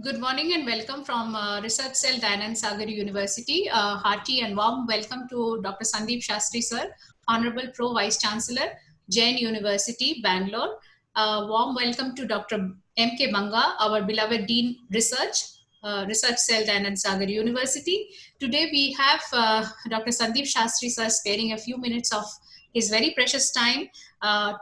Good morning and welcome from Research Cell, Dayanand Sagar University. Hearty and warm welcome to Dr. Sandeep Shastri sir, Honorable Pro Vice Chancellor, Jain University, Bangalore. Warm welcome to Dr. M.K. Banga, our beloved Dean Research, Research Cell, Dayanand Sagar University. Today we have Dr. Sandeep Shastri sir sparing a few minutes of his very precious time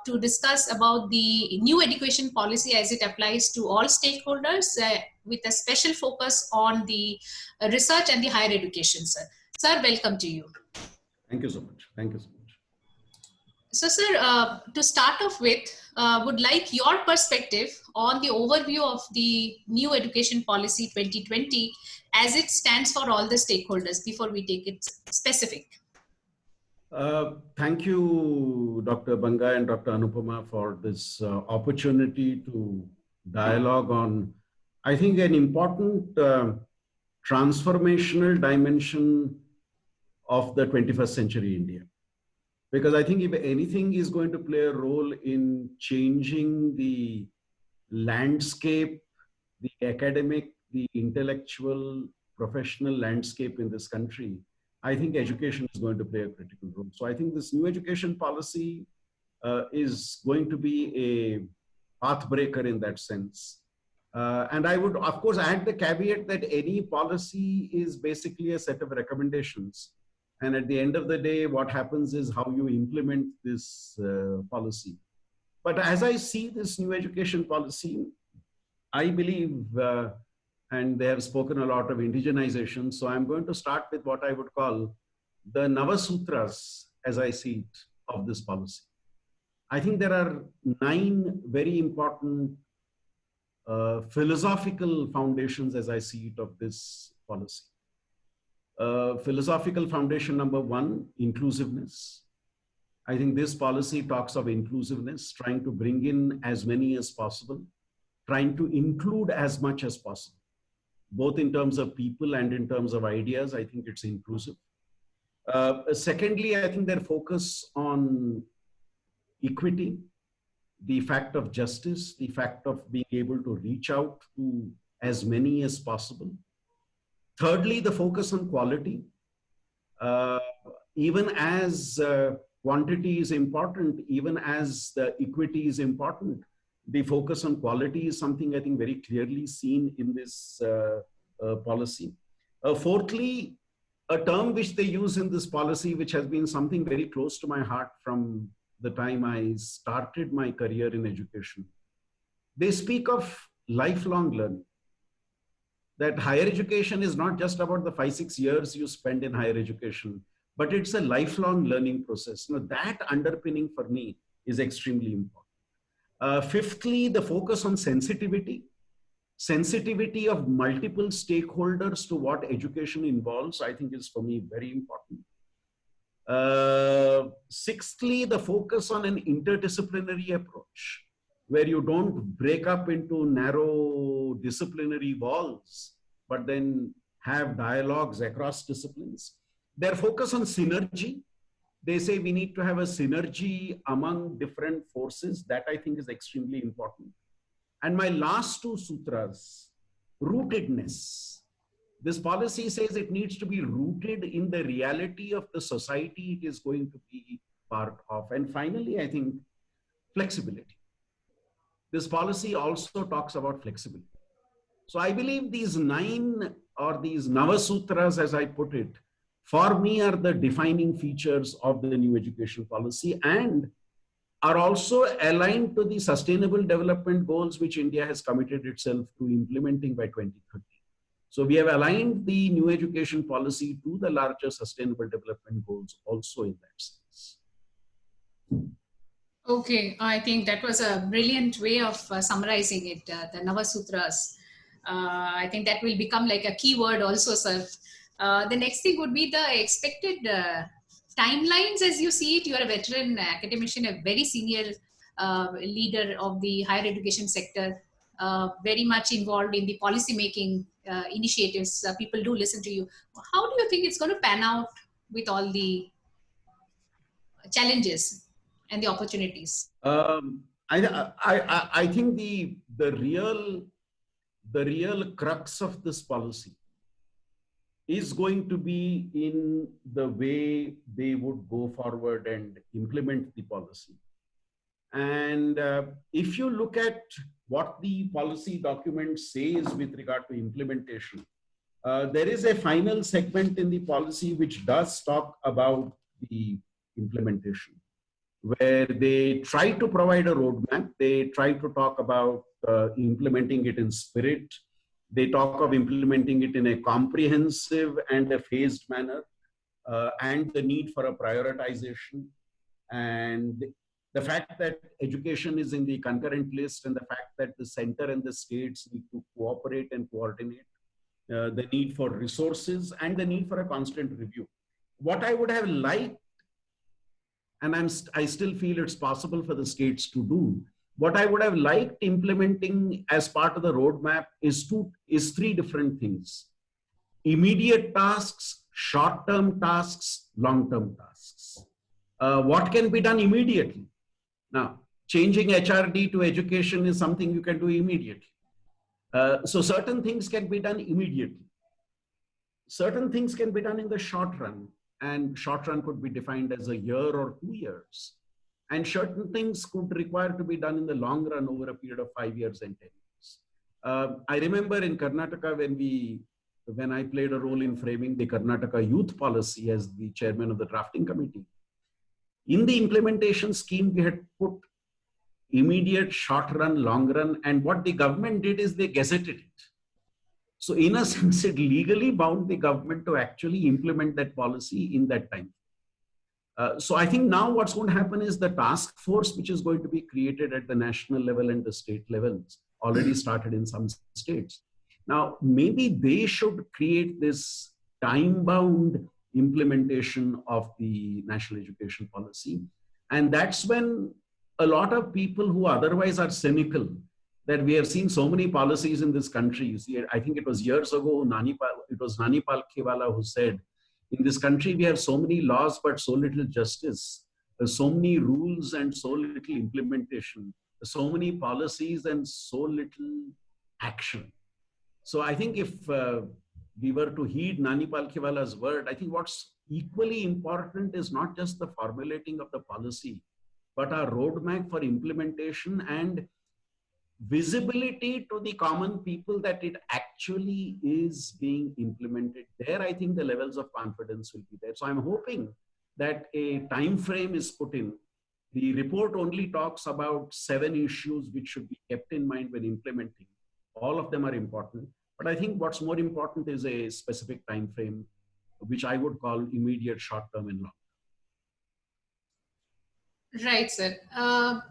to discuss about the new education policy as it applies to all stakeholders with a special focus on the research and the higher education, sir. Sir, welcome to you. Thank you so much. Thank you so much. So, sir, to start off with, would like your perspective on the overview of the new education policy 2020 as it stands for all the stakeholders before we take it specific. Thank you, Dr. Banga and Dr. Anupama, for this opportunity to dialogue on, I think, an important transformational dimension of the 21st century India. Because I think if anything is going to play a role in changing the landscape, the academic, the intellectual, professional landscape in this country, I think education is going to play a critical role. So I think this new education policy is going to be a pathbreaker in that sense. And I would, of course, add the caveat that any policy is basically a set of recommendations. And at the end of the day, what happens is how you implement this policy. But as I see this new education policy, I believe, and they have spoken a lot of indigenization. So I'm going to start with what I would call the Navasutras, as I see it, of this policy. I think there are 9 very important philosophical foundations, as I see it, of this policy. Philosophical foundation number 1, inclusiveness. I think this policy talks of inclusiveness, trying to bring in as many as possible, trying to include as much as possible, both in terms of people and in terms of ideas. I think it's inclusive. Secondly, I think their focus on equity, the fact of justice, the fact of being able to reach out to as many as possible. Thirdly, the focus on quality. Even as quantity is important, even as the equity is important, the focus on quality is something I think very clearly seen in this policy. Fourthly, a term which they use in this policy, which has been something very close to my heart from the time I started my career in education. They speak of lifelong learning. That higher education is not just about the 5-6 years you spend in higher education, but it's a lifelong learning process. Now, that underpinning for me is extremely important. Fifthly, the focus on sensitivity. Sensitivity of multiple stakeholders to what education involves, I think is for me very important. Sixthly, the focus on an interdisciplinary approach, where you don't break up into narrow disciplinary walls, but then have dialogues across disciplines. Their focus on synergy. They say we need to have a synergy among different forces. That I think is extremely important. And my last 2 sutras, rootedness. This policy says it needs to be rooted in the reality of the society it is going to be part of. And finally, I think flexibility. This policy also talks about flexibility. So I believe these 9 or these Navasutras, as I put it, for me are the defining features of the new education policy and are also aligned to the sustainable development goals which India has committed itself to implementing by 2030. So we have aligned the new education policy to the larger sustainable development goals also in that sense. Okay, I think that was a brilliant way of summarizing it, the Navasutras. I think that will become like a keyword also, sir. The next thing would be the expected timelines as you see it. You are a veteran academician, a very senior leader of the higher education sector, very much involved in the policy making initiatives. People do listen to you. How do you think it's going to pan out with all the challenges and the opportunities? I think the real the real crux of this policy is going to be in the way they would go forward and implement the policy. And if you look at what the policy document says with regard to implementation, there is a final segment in the policy which does talk about the implementation, where they try to provide a roadmap. They try to talk about implementing it in spirit. They talk of implementing it in a comprehensive and a phased manner, and the need for a prioritization. And the fact that education is in the concurrent list, and the fact that the center and the states need to cooperate and coordinate, the need for resources, and the need for a constant review. What I would have liked, and I still feel it's possible for the states to do, what I would have liked implementing as part of the roadmap is three different things: immediate tasks, short-term tasks, long-term tasks. What can be done immediately? Now, changing HRD to education is something you can do immediately. So certain things can be done immediately. Certain things can be done in the short run, and short run could be defined as a year or 2 years. And certain things could require to be done in the long run over a period of 5 years and 10 years. I remember in Karnataka when I played a role in framing the Karnataka youth policy as the chairman of the drafting committee. In the implementation scheme, we had put immediate, short run, long run, and what the government did is they gazetted it. So in a sense, it legally bound the government to actually implement that policy in that time. So I think now what's going to happen is the task force, which is going to be created at the national level and the state levels, already started in some states. Now, maybe they should create this time-bound implementation of the national education policy. And that's when a lot of people who otherwise are cynical, that we have seen so many policies in this country. You see, I think it was years ago, Nani Palkhiwala who said, in this country, we have so many laws, but so little justice. There's so many rules and so little implementation. There's so many policies and so little action. So I think if we were to heed Nani Palkhiwala's word, I think what's equally important is not just the formulating of the policy, but our roadmap for implementation and visibility to the common people that it actually is being implemented. There, I think the levels of confidence will be there. So I'm hoping that a time frame is put in. The report only talks about 7 issues which should be kept in mind when implementing. All of them are important, but I think what's more important is a specific time frame, which I would call immediate, short term, and long. Right, sir.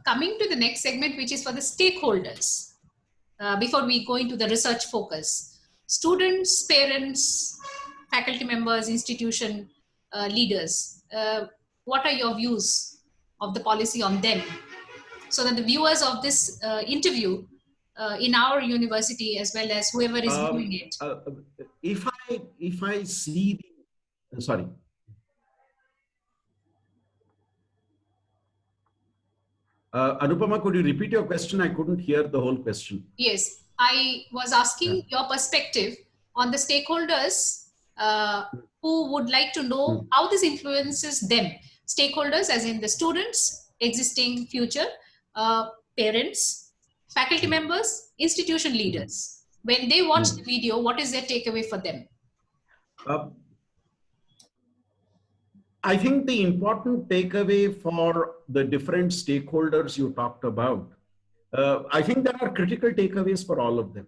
Coming to the next segment, which is for the stakeholders. Before we go into the research focus, students, parents, faculty members, institution leaders, what are your views of the policy on them? So that the viewers of this interview in our university, as well as whoever is viewing it. If I see, sorry. Anupama, could you repeat your question? I couldn't hear the whole question. Yes, I was asking your perspective on the stakeholders who would like to know how this influences them. Stakeholders as in the students, existing, future, parents, faculty members, institution leaders. When they watch the video, what is their takeaway for them? I think the important takeaway for the different stakeholders you talked about, I think there are critical takeaways for all of them.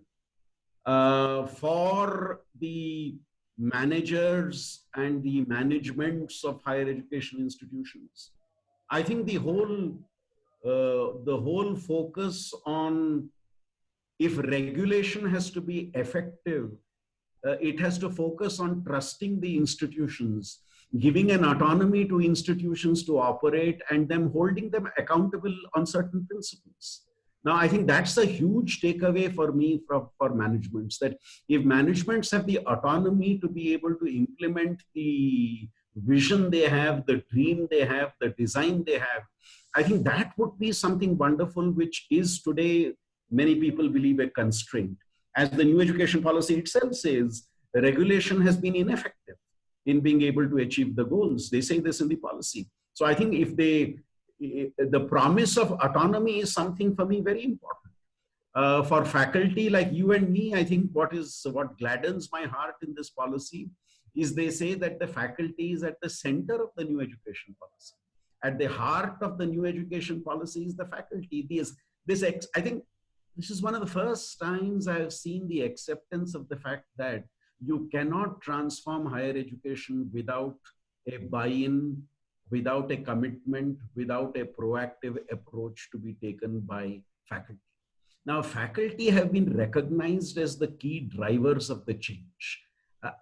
For the managers and the managements of higher education institutions, I think the whole focus on, if regulation has to be effective, it has to focus on trusting the institutions, giving an autonomy to institutions to operate, and them holding them accountable on certain principles. Now, I think that's a huge takeaway for me for managements, that if managements have the autonomy to be able to implement the vision they have, the dream they have, the design they have, I think that would be something wonderful, which is today, many people believe, a constraint. as the new education policy itself says, the regulation has been ineffective in being able to achieve the goals. They say this in the policy. So I think if the promise of autonomy is something for me very important. For faculty like you and me, I think what gladdens my heart in this policy is they say that the faculty is at the center of the new education policy. At the heart of the new education policy is the faculty. I think this is one of the first times I have seen the acceptance of the fact that you cannot transform higher education without a buy-in, without a commitment, without a proactive approach to be taken by faculty. Now, faculty have been recognized as the key drivers of the change.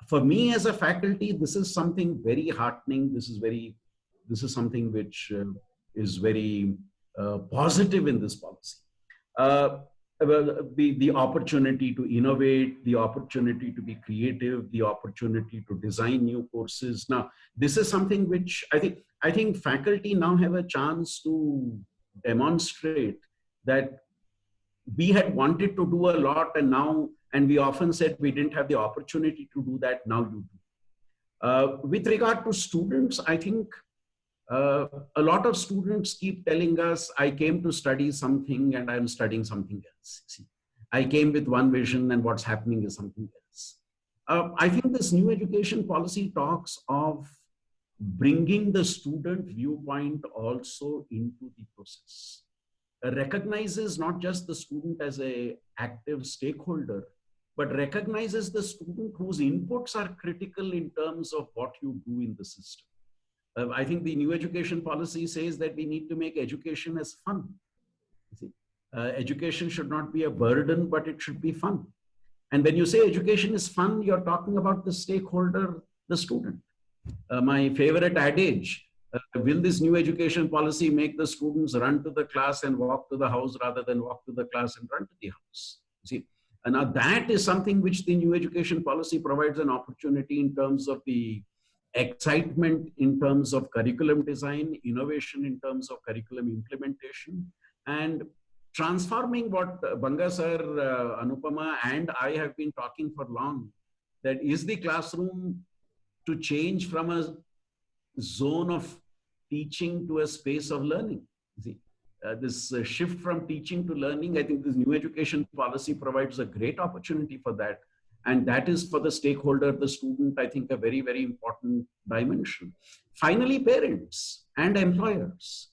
For me as a faculty, this is something very heartening. This is something which is very positive in this policy. The opportunity to innovate, the opportunity to be creative, the opportunity to design new courses. Now, this is something which I think faculty now have a chance to demonstrate that we had wanted to do a lot, and we often said we didn't have the opportunity to do that. Now you do. With regard to students, I think a lot of students keep telling us, I came to study something and I'm studying something else. See, I came with one vision and what's happening is something else. I think this new education policy talks of bringing the student viewpoint also into the process. Recognizes not just the student as an active stakeholder, but recognizes the student whose inputs are critical in terms of what you do in the system. I think the new education policy says that we need to make education as fun. Education should not be a burden, but it should be fun. And when you say education is fun, you're talking about the stakeholder, the student. My favorite adage, will this new education policy make the students run to the class and walk to the house rather than walk to the class and run to the house? See, and now that is something which the new education policy provides an opportunity in terms of the excitement, in terms of curriculum design, innovation in terms of curriculum implementation, and transforming what Banga sir, Anupama and I have been talking for long, that is the classroom to change from a zone of teaching to a space of learning. See, this shift from teaching to learning, I think this new education policy provides a great opportunity for that. And that is for the stakeholder, the student, I think a very, very important dimension. Finally, parents and employers.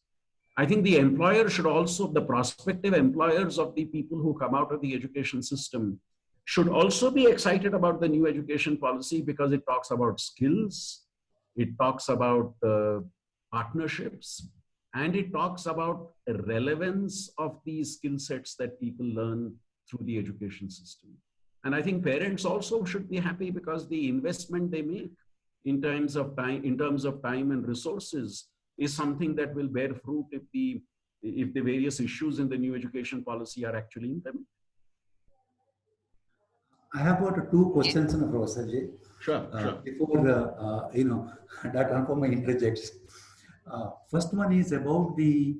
I think the employer should also, the prospective employers of the people who come out of the education system should also be excited about the new education policy because it talks about skills, it talks about partnerships, and it talks about relevance of these skill sets that people learn through the education system. And I think parents also should be happy because the investment they make in terms of time and resources is something that will bear fruit if the various issues in the new education policy are actually implemented. I have got two questions, Professor J. Sure. Before Dr. Anupama interjects. First one is about the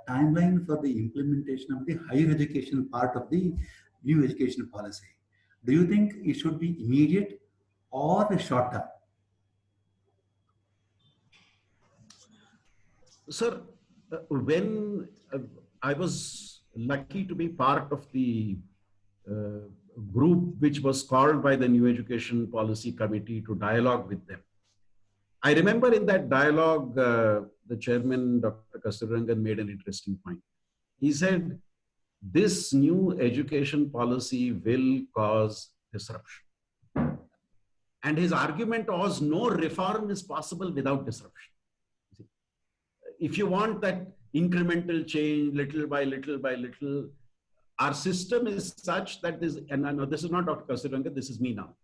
timeline for the implementation of the higher education part of the new education policy. Do you think it should be immediate or short term? Sir, when I was lucky to be part of the group which was called by the New Education Policy Committee to dialogue with them. I remember in that dialogue, the chairman, Dr. Kasturirangan, made an interesting point. He said, this new education policy will cause disruption. And his argument was no reform is possible without disruption. If you want that incremental change, little by little by little, our system is such that this, and I know this is not Dr. Kasturirangan, this is me now.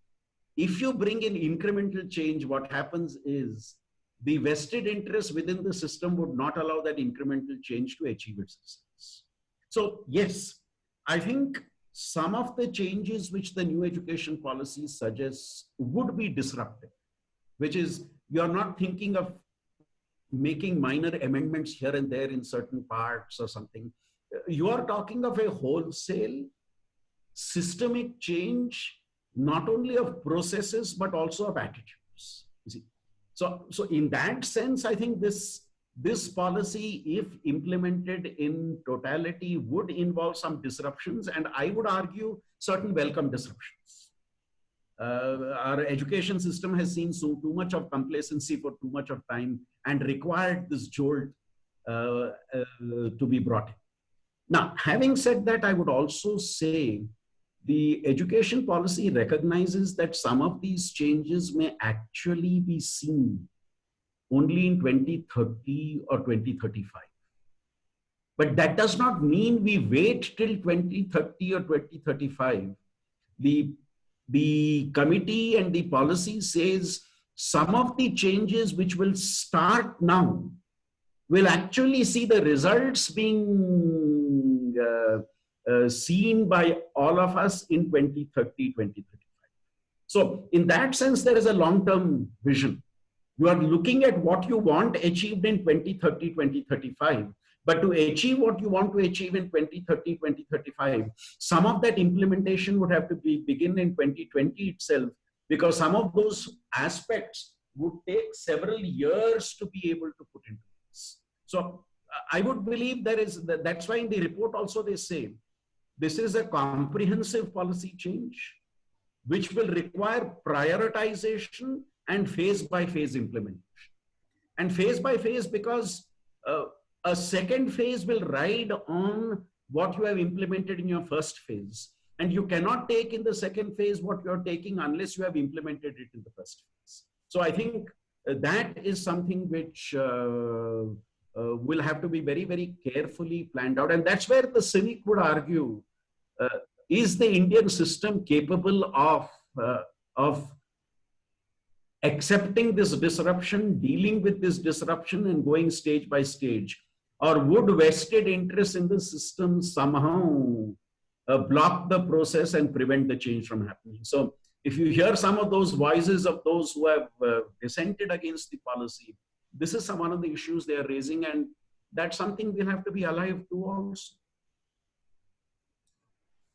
If you bring in incremental change, what happens is the vested interest within the system would not allow that incremental change to achieve its success. So yes, I think some of the changes which the new education policy suggests would be disruptive, which is you're not thinking of making minor amendments here and there in certain parts or something. You are talking of a wholesale systemic change, not only of processes, but also of attitudes. You see? So in that sense, I think this policy, if implemented in totality, would involve some disruptions, and I would argue certain welcome disruptions. Our education system has seen too much of complacency for too much of time and required this jolt to be brought in. Now, having said that, I would also say the education policy recognizes that some of these changes may actually be seen only in 2030 or 2035. But that does not mean we wait till 2030 or 2035. The committee and the policy says some of the changes which will start now will actually see the results being seen by all of us in 2030, 2035. So in that sense, there is a long-term vision. You are looking at what you want achieved in 2030, 2035. But to achieve what you want to achieve in 2030, 2035, some of that implementation would have to begin in 2020 itself, because some of those aspects would take several years to be able to put into place. So I would believe that's why in the report also they say, this is a comprehensive policy change, which will require prioritization and phase-by-phase implementation. And phase-by-phase because a second phase will ride on what you have implemented in your first phase. And you cannot take in the second phase what you're taking unless you have implemented it in the first phase. So I think that is something which will have to be very, very carefully planned out. And that's where the cynic would argue, is the Indian system capable of accepting this disruption, dealing with this disruption and going stage by stage? Or would vested interests in the system somehow block the process and prevent the change from happening? So if you hear some of those voices of those who have dissented against the policy, this is one of the issues they are raising, and that's something we'll have to be alive to also.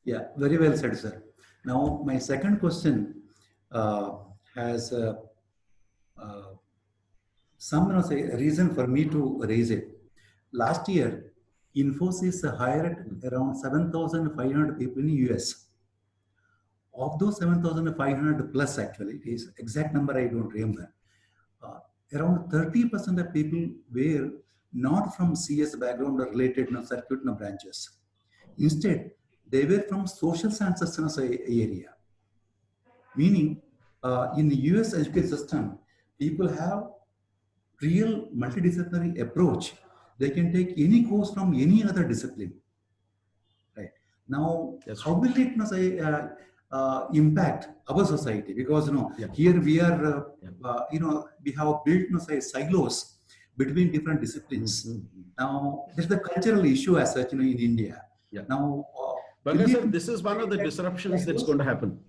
Yeah, very well said, sir. Now, my second question has some reason for me to raise it. Last year, Infosys hired around 7,500 people in the US. Of those 7,500 plus, actually, it is exact number I don't remember. Around 30% of people were not from CS background or related circuit branches. Instead, they were from social sciences area. Meaning, in the US education system, people have real multidisciplinary approach. They can take any course from any other discipline. Right now, how will it impact our society? Because here we are, we have built silos between different disciplines. Now, there's the cultural issue as such in India. Now, but this is one of the disruptions that's going to happen.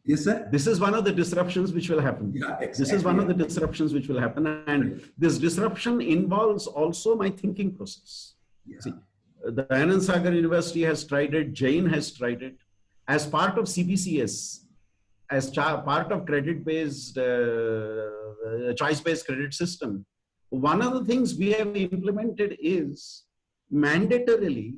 Yes, sir. This is one of the disruptions which will happen. Yeah, exactly. This is one of the disruptions which will happen. And this disruption involves also my thinking process. Yeah. See, the Anand Sagar University has tried it. Jain has tried it. As part of CBCS, as part of credit-based, choice-based credit system, one of the things we have implemented is mandatorily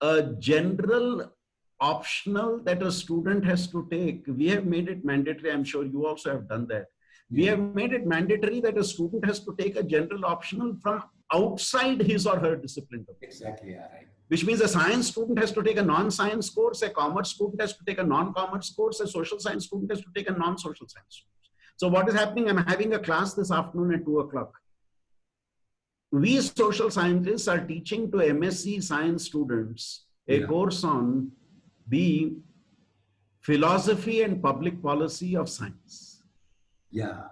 a general optional that a student has to take. We have made it mandatory. I'm sure you also have done that. We have made it mandatory that a student has to take a general optional from outside his or her discipline. Exactly, yeah, right. Which means a science student has to take a non-science course, a commerce student has to take a non-commerce course, a social science student has to take a non-social science course. So what is happening? I'm having a class this afternoon at 2 o'clock. We social scientists are teaching to MSc science students a course on the philosophy and public policy of science. Yeah.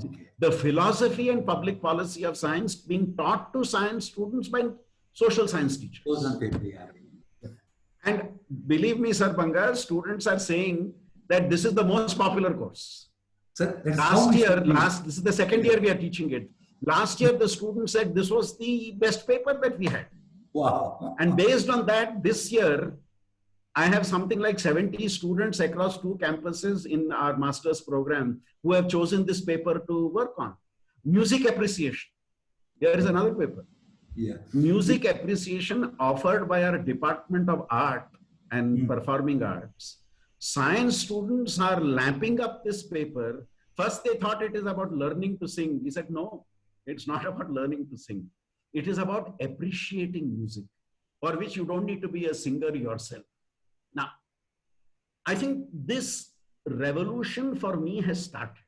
Okay. The philosophy and public policy of science being taught to science students by social science teachers. And believe me, Sir Bangar, students are saying that this is the most popular course. Sir, this is the second year we are teaching it. Last year, the students said this was the best paper that we had. Wow. And based on that, this year, I have something like 70 students across 2 campuses in our master's program who have chosen this paper to work on. Music appreciation. There is another paper. Yeah. Music appreciation offered by our Department of Art and Performing Arts. Science students are lapping up this paper. First, they thought it is about learning to sing. We said, no, it's not about learning to sing. It is about appreciating music, for which you don't need to be a singer yourself. Now, I think this revolution for me has started.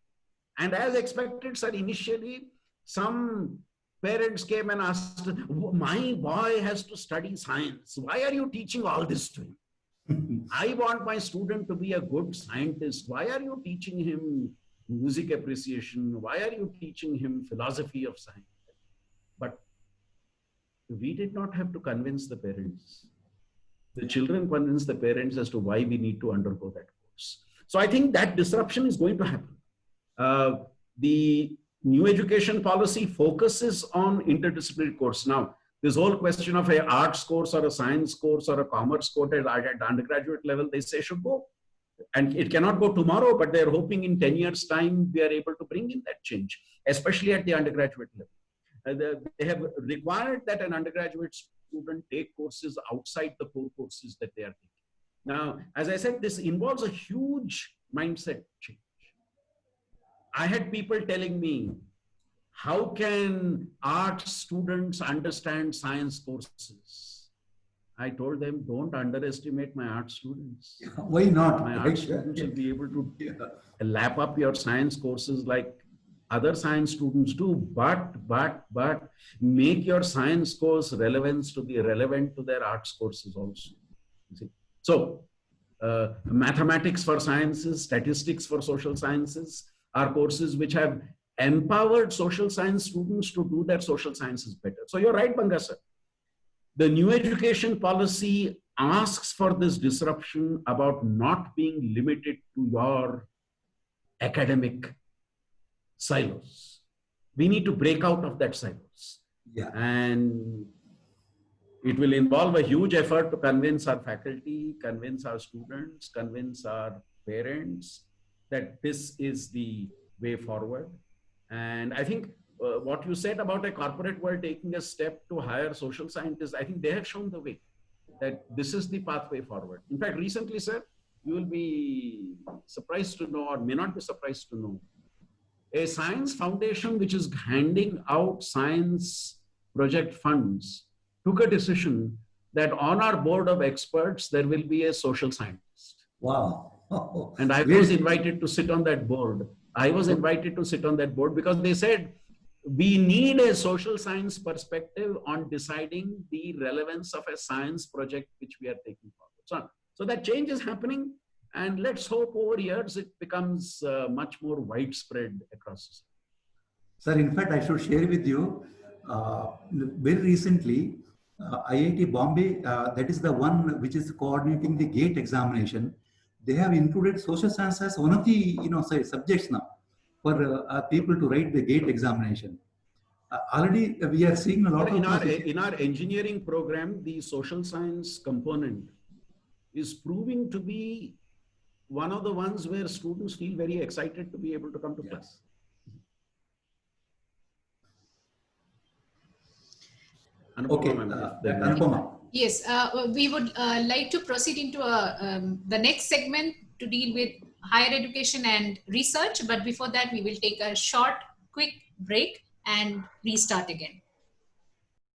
And as expected, sir, initially, some parents came and asked, my boy has to study science. Why are you teaching all this to him? I want my student to be a good scientist. Why are you teaching him music appreciation? Why are you teaching him philosophy of science? But we did not have to convince the parents. The children convinced the parents as to why we need to undergo that course. So I think that disruption is going to happen. The new education policy focuses on interdisciplinary course. Now, this whole question of an arts course or a science course or a commerce course at undergraduate level, they say should go. And it cannot go tomorrow, but they're hoping in 10 years' time, we are able to bring in that change, especially at the undergraduate level. They have required that an undergraduate student take courses outside the core courses that they are taking. Now, as I said, this involves a huge mindset change. I had people telling me, how can art students understand science courses? I told them, don't underestimate my art students. Why not? My art students will be able to lap up your science courses like other science students do, but make your science course relevant to their arts courses also. You see? So mathematics for sciences, statistics for social sciences are courses which have empowered social science students to do their social sciences better. So you're right, Banga sir. The new education policy asks for this disruption about not being limited to your academic silos. We need to break out of that silos. Yeah. And it will involve a huge effort to convince our faculty, convince our students, convince our parents that this is the way forward. And I think what you said about a corporate world taking a step to hire social scientists, I think they have shown the way that this is the pathway forward. In fact, recently, sir, you will be surprised to know, or may not be surprised to know, a science foundation which is handing out science project funds took a decision that on our board of experts, there will be a social scientist. Wow. And I was invited to sit on that board. I was invited to sit on that board because they said, we need a social science perspective on deciding the relevance of a science project which we are taking forward. So that change is happening, and let's hope over years it becomes much more widespread across society. Sir, in fact, I should share with you, very recently, IIT Bombay, that is the one which is coordinating the GATE examination. They have included social science as one of the subjects now for people to write the GATE examination. Already we are seeing a lot in our engineering program, the social science component is proving to be one of the ones where students feel very excited to be able to come to class. Okay, Anupama. Yes, we would like to proceed into the next segment to deal with higher education and research. But before that, we will take a short, quick break and restart again.